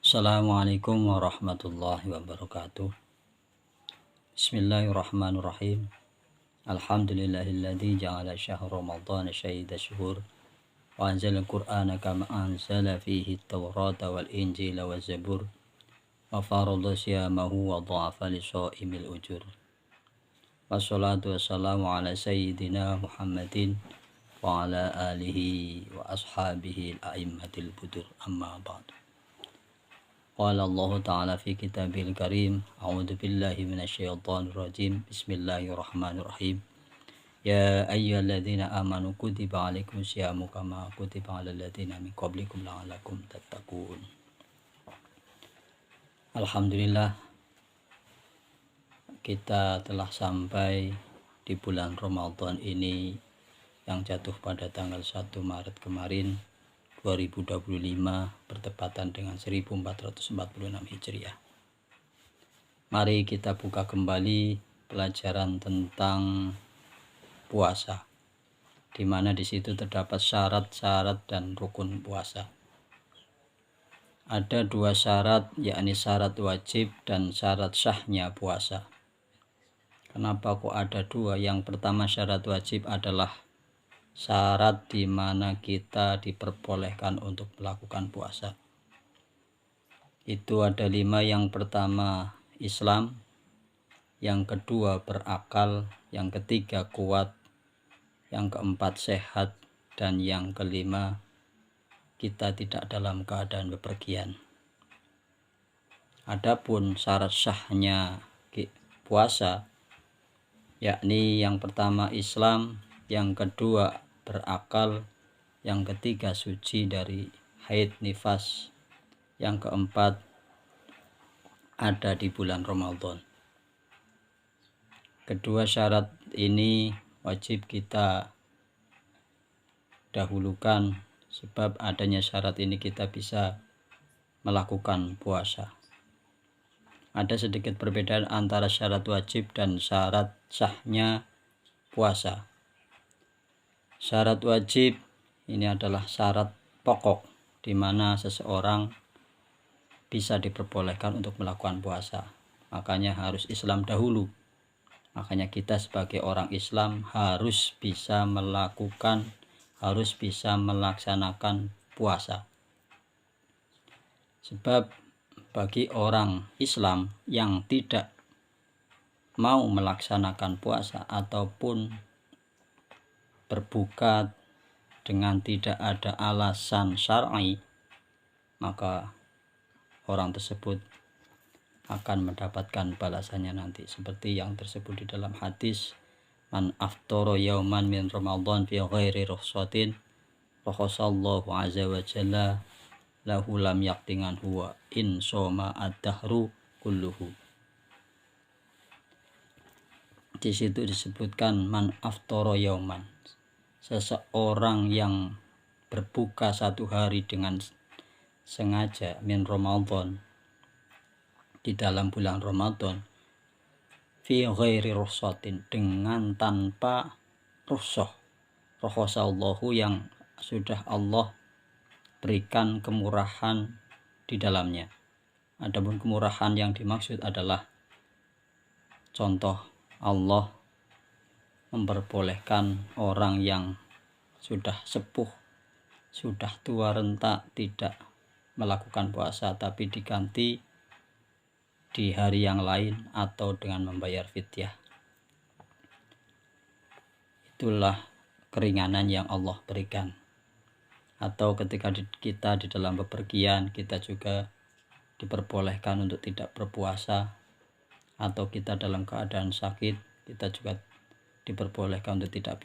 Assalamualaikum warahmatullahi wabarakatuh. Bismillahirrahmanirrahim. Alhamdulillahilladzi ja'ala syahr ramadhana syahida syuhur wa anzala al-Qur'ana kama anzala fihi at-Taurata wal Injila waz Zabur wa farada siyamahu wa dha'afa li shaimil ujur. Wassalatu wassalamu ala sayyidina Muhammadin wa ala alihi wa ashabihi al-a'immatil budur, amma ba'du. Qala Allah Ta'ala fi kitabil karim, a'udzu billahi minasyaitonir rajim. Bismillahirrahmanirrahim. Ya ayyuhalladzina amanu kutiba 'alaikumus syamu kama kutiba 'alal ladzina min qablikum la'allakum tattaqun. Alhamdulillah, kita telah sampai di bulan Ramadan ini yang jatuh pada tanggal 1 Maret kemarin 2025 bertepatan dengan 1446 Hijriah. Mari kita buka kembali pelajaran tentang puasa, di mana di situ terdapat syarat-syarat dan rukun puasa. Ada dua syarat, yakni syarat wajib dan syarat sahnya puasa. Kenapa kok ada dua? Yang pertama, syarat wajib adalah syarat di mana kita diperbolehkan untuk melakukan puasa. Itu ada 5. Yang pertama Islam, yang kedua berakal, yang ketiga kuat, yang keempat sehat, dan yang kelima kita tidak dalam keadaan bepergian. Adapun syarat sahnya puasa, yakni yang pertama Islam, yang kedua berakal, yang ketiga suci dari haid nifas, yang keempat ada di bulan Ramadan. Kedua syarat ini wajib kita dahulukan, sebab adanya syarat ini kita bisa melakukan puasa. Ada sedikit perbedaan antara syarat wajib dan syarat sahnya puasa. Syarat wajib ini adalah syarat pokok di mana seseorang bisa diperbolehkan untuk melakukan puasa. Makanya harus Islam dahulu. Makanya kita sebagai orang Islam harus bisa melaksanakan puasa. Sebab bagi orang Islam yang tidak mau melaksanakan puasa ataupun berbuka dengan tidak ada alasan syar'i, maka orang tersebut akan mendapatkan balasannya nanti, seperti yang tersebut di dalam hadis, man aftara yauman min Ramadan fi ghairi rukhsatin fakhasallahu azza wa jalla lahu lam yaqtingan huwa in soma ad-dahru kulluhu. Di situ disebutkan man aftara yauman, seseorang yang berbuka satu hari dengan sengaja min Ramadan, di dalam bulan Ramadan, fi ghairi rukhsatin, dengan tanpa rukhsah, rakhasallahu, yang sudah Allah berikan kemurahan di dalamnya. Adapun kemurahan yang dimaksud adalah contoh Allah memperbolehkan orang yang sudah sepuh, sudah tua renta tidak melakukan puasa, tapi diganti di hari yang lain atau dengan membayar fidyah. Itulah keringanan yang Allah berikan. Atau ketika kita di dalam bepergian, kita juga diperbolehkan untuk tidak berpuasa, atau kita dalam keadaan sakit, kita juga diperbolehkan untuk tidak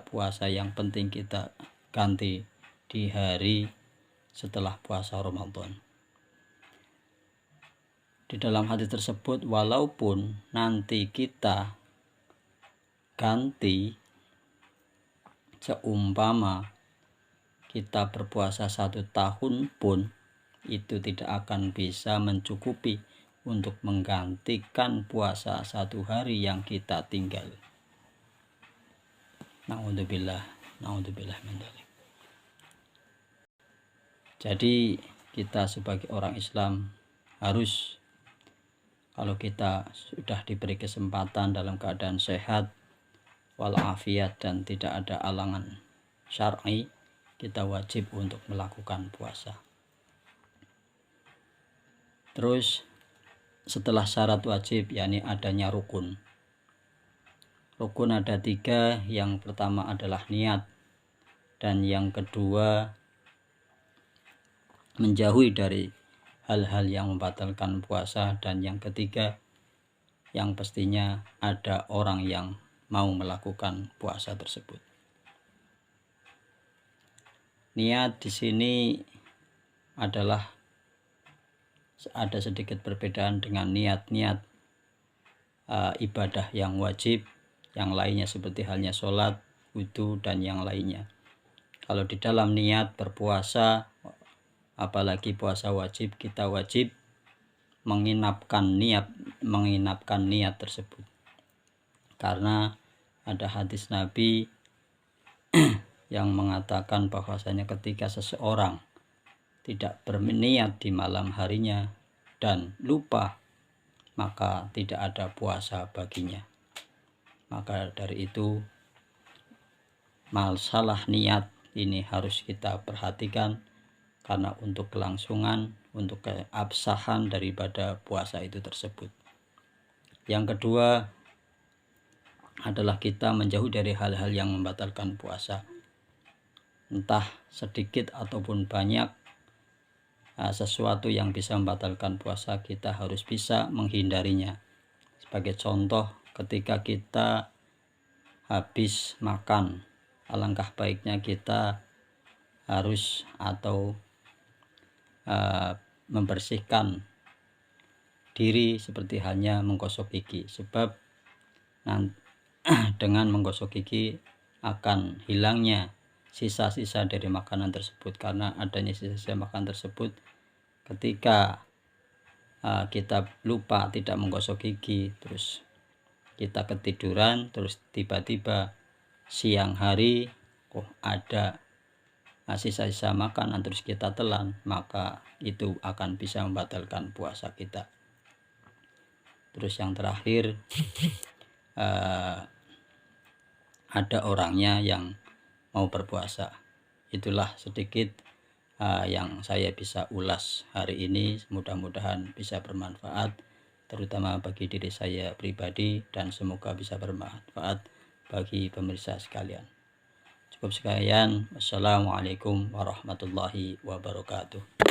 puasa. Yang penting kita ganti di hari setelah puasa Ramadan. Di dalam hadis tersebut, walaupun nanti kita ganti, seumpama kita berpuasa 1 tahun pun, itu tidak akan bisa mencukupi untuk menggantikan puasa 1 hari yang kita tinggal. Na'udzubillah min dzalik. Jadi kita sebagai orang Islam harus, kalau kita sudah diberi kesempatan dalam keadaan sehat walafiat dan tidak ada alangan syar'i, kita wajib untuk melakukan puasa. Terus setelah syarat wajib, yakni adanya rukun. Rukun ada 3, yang pertama adalah niat, dan yang kedua menjauhi dari hal-hal yang membatalkan puasa, dan yang ketiga yang pastinya ada orang yang mau melakukan puasa tersebut. Niat di sini adalah ada sedikit perbedaan dengan niat-niat ibadah yang wajib, yang lainnya seperti halnya sholat, wudhu, dan yang lainnya. Kalau di dalam niat berpuasa, apalagi puasa wajib, kita wajib menginapkan niat tersebut, karena ada hadis Nabi yang mengatakan bahwasanya ketika seseorang tidak berniat di malam harinya dan lupa, maka tidak ada puasa baginya. Maka dari itu masalah niat ini harus kita perhatikan, karena untuk kelangsungan, untuk keabsahan daripada puasa itu tersebut. Yang kedua adalah kita menjauh dari hal-hal yang membatalkan puasa, entah sedikit ataupun banyak. Sesuatu yang bisa membatalkan puasa kita harus bisa menghindarinya. Sebagai contoh, ketika kita habis makan, alangkah baiknya kita harus membersihkan diri seperti halnya menggosok gigi, sebab dengan menggosok gigi akan hilangnya sisa-sisa dari makanan tersebut. Karena adanya sisa-sisa makanan tersebut, ketika kita lupa tidak menggosok gigi, terus kita ketiduran, terus tiba-tiba siang hari ada sisa-sisa makanan terus kita telan, maka itu akan bisa membatalkan puasa kita. Terus yang terakhir, ada orangnya yang mau berpuasa. Itulah sedikit yang saya bisa ulas hari ini. Mudah-mudahan bisa bermanfaat, terutama bagi diri saya pribadi, dan semoga bisa bermanfaat bagi pemirsa sekalian. Cukup sekian. Wassalamualaikum warahmatullahi wabarakatuh.